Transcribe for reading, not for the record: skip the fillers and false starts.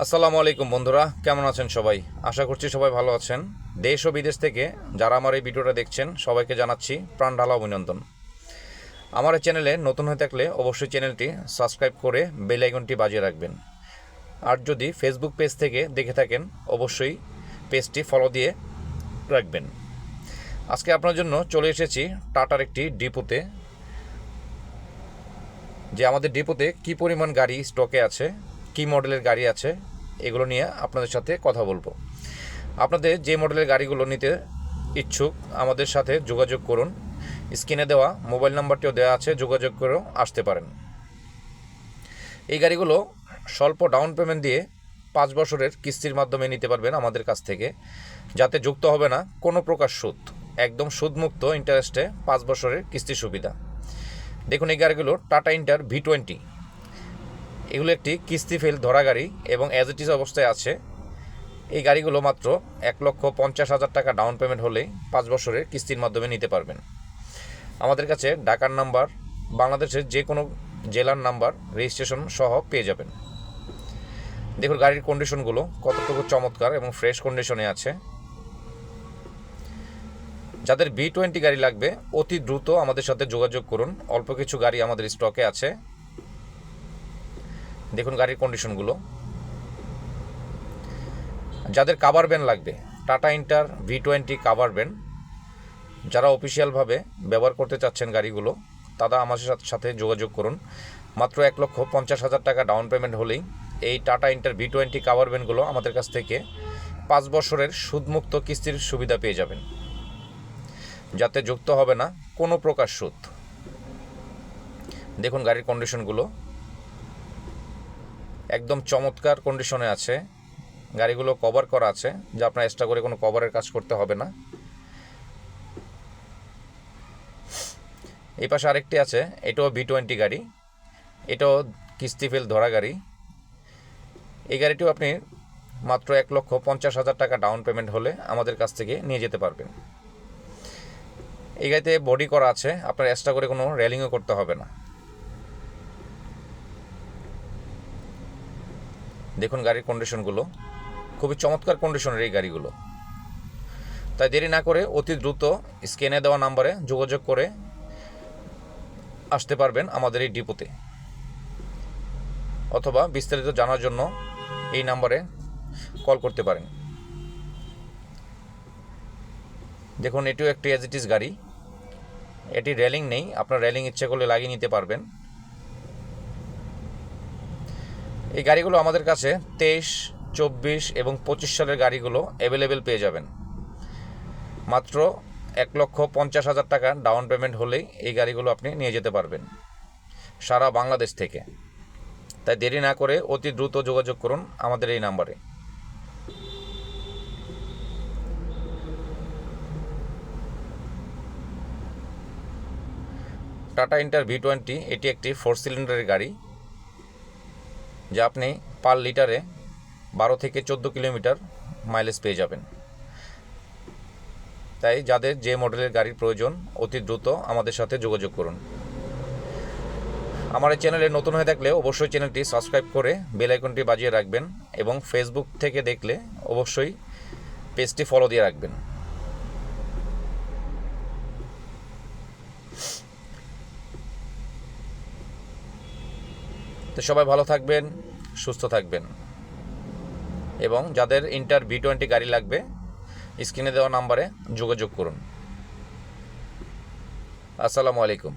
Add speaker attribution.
Speaker 1: আসসালামু আলাইকুম বন্ধুরা, কেমন আছেন সবাই? আশা করছি সবাই ভালো আছেন। দেশ ও বিদেশ থেকে যারা আমার এই ভিডিওটা দেখছেন সবাইকে জানাচ্ছি প্রাণ ঢালা অভিনন্দন। আমার এই চ্যানেলে নতুন হয়ে থাকলে অবশ্যই চ্যানেলটি সাবস্ক্রাইব করে বেল আইকনটি বাজিয়ে রাখবেন। আর যদি ফেসবুক পেজ থেকে দেখে থাকেন অবশ্যই পেজটি ফলো দিয়ে রাখবেন। আজকে আপনার জন্য চলে এসেছি টাটার একটি ডিপোতে, যে আমাদের ডিপোতে কী পরিমাণ গাড়ি স্টকে আছে, কী মডেলের গাড়ি আছে, এগুলো নিয়ে আপনাদের সাথে কথা বলবো। আপনাদের যে মডেলের গাড়িগুলো নিতে ইচ্ছুক আমাদের সাথে যোগাযোগ করুন। স্ক্রিনে দেওয়া মোবাইল নাম্বারটিও দেওয়া আছে, যোগাযোগ করেও আসতে পারেন। এই গাড়িগুলো স্বল্প ডাউন পেমেন্ট দিয়ে 5 বছরের কিস্তির মাধ্যমে নিতে পারবেন আমাদের কাছ থেকে, যাতে যুক্ত হবে না কোনো প্রকার সুদ। একদম সুদমুক্ত ইন্টারেস্টে 5 বছরের কিস্তি সুবিধা। দেখুন এই গাড়িগুলো টাটা ইন্টার V20। এগুলো একটি কিস্তি ফেল ধরা গাড়ি এবং অ্যাজ ইট ইজ অবস্থায় আছে। এই গাড়িগুলো মাত্র 1,50,000 টাকা ডাউন পেমেন্ট হলেই 5 বছরের কিস্তির মাধ্যমে নিতে পারবেন। আমাদের কাছে ঢাকার নাম্বার, বাংলাদেশের যে কোনো জেলার নাম্বার, রেজিস্ট্রেশন সহ পেয়ে যাবেন। দেখুন গাড়ির কন্ডিশনগুলো কতটুকু চমৎকার এবং ফ্রেশ কন্ডিশনে আছে। যাদের V20 গাড়ি লাগবে অতি দ্রুত আমাদের সাথে যোগাযোগ করুন। অল্প কিছু গাড়ি আমাদের স্টকে আছে। দেখুন গাড়ির কন্ডিশনগুলো। যাদের কাভার ভ্যান লাগবে, tata inter V20 cover van, যারা অফিসিয়ালভাবে ব্যবহার করতে চাচ্ছেন গাড়িগুলো, তারা আমাদের সাথে যোগাযোগ করুন। মাত্র 1,50,000 টাকা ডাউন পেমেন্ট হলেই এই টাটা ইন্টার V20 কাভার ভ্যানগুলো আমাদের কাছ থেকে 5 বছরের সুদমুক্ত কিস্তির সুবিধা পেয়ে যাবেন, যাতে যুক্ত হবে না কোনো প্রকার সুদ। দেখুন গাড়ির কন্ডিশনগুলো একদম চমৎকার কন্ডিশনে আছে। গাড়িগুলো কভার করা আছে, যা আপনার এক্সট্রা করে কোনো কভারের কাজ করতে হবে না। এই পাশে আরেকটি আছে, এটাও V20 গাড়ি, এটাও কিস্তি ফেল ধরা গাড়ি। এই গাড়িটিও আপনি মাত্র 1,50,000 টাকা ডাউন পেমেন্ট হলে আমাদের কাছ থেকে নিয়ে যেতে পারবেন। এই গাড়িতে বডি করা আছে, আপনার এক্সট্রা করে কোনো রেলিংও করতে হবে না। দেখুন গাড়ির কন্ডিশনগুলো খুবই চমৎকার কন্ডিশনের এই গাড়িগুলো। তাই দেরি না করে অতি দ্রুত স্ক্রিনে দেওয়া নাম্বারে যোগাযোগ করে আসতে পারবেন আমাদের এই ডিপোতে, অথবা বিস্তারিত জানার জন্য এই নাম্বারে কল করতে পারেন। দেখুন এটিও একটি অ্যাজ ইট ইজ গাড়ি, এটি রেলিং নেই, আপনার রেলিং ইচ্ছে করলে লাগিয়ে নিতে পারবেন। এই গাড়িগুলো আমাদের কাছে 23, 24 এবং 25 সালের গাড়িগুলো অ্যাভেলেবেল পেয়ে যাবেন। মাত্র 1,50,000 টাকা ডাউন পেমেন্ট হলেই এই গাড়িগুলো আপনি নিয়ে যেতে পারবেন সারা বাংলাদেশ থেকে। তাই দেরি না করে অতি দ্রুত যোগাযোগ করুন আমাদের এই নাম্বারে। টাটা ইন্টার V20 এটি একটি 4 সিলিন্ডারের গাড়ি, যা আপনি পার লিটারে 12 থেকে 14 কিলোমিটার মাইলেজ পেয়ে যাবেন। তাই যাদের যে মডেলের গাড়ির প্রয়োজন অতি দ্রুত আমাদের সাথে যোগাযোগ করুন। আমার এই চ্যানেলে নতুন হয়ে থাকলে অবশ্যই চ্যানেলটি সাবস্ক্রাইব করে বেল আইকনটি বাজিয়ে রাখবেন, এবং ফেসবুক থেকে দেখলে অবশ্যই পেজটি ফলো দিয়ে রাখবেন। তো সবাই ভালো থাকবেন, সুস্থ থাকবেন, এবং যাদের ইন্টার V20 গাড়ি লাগবে স্ক্রিনে দেওয়া নাম্বারে যোগাযোগ করুন। আসসালামু আলাইকুম।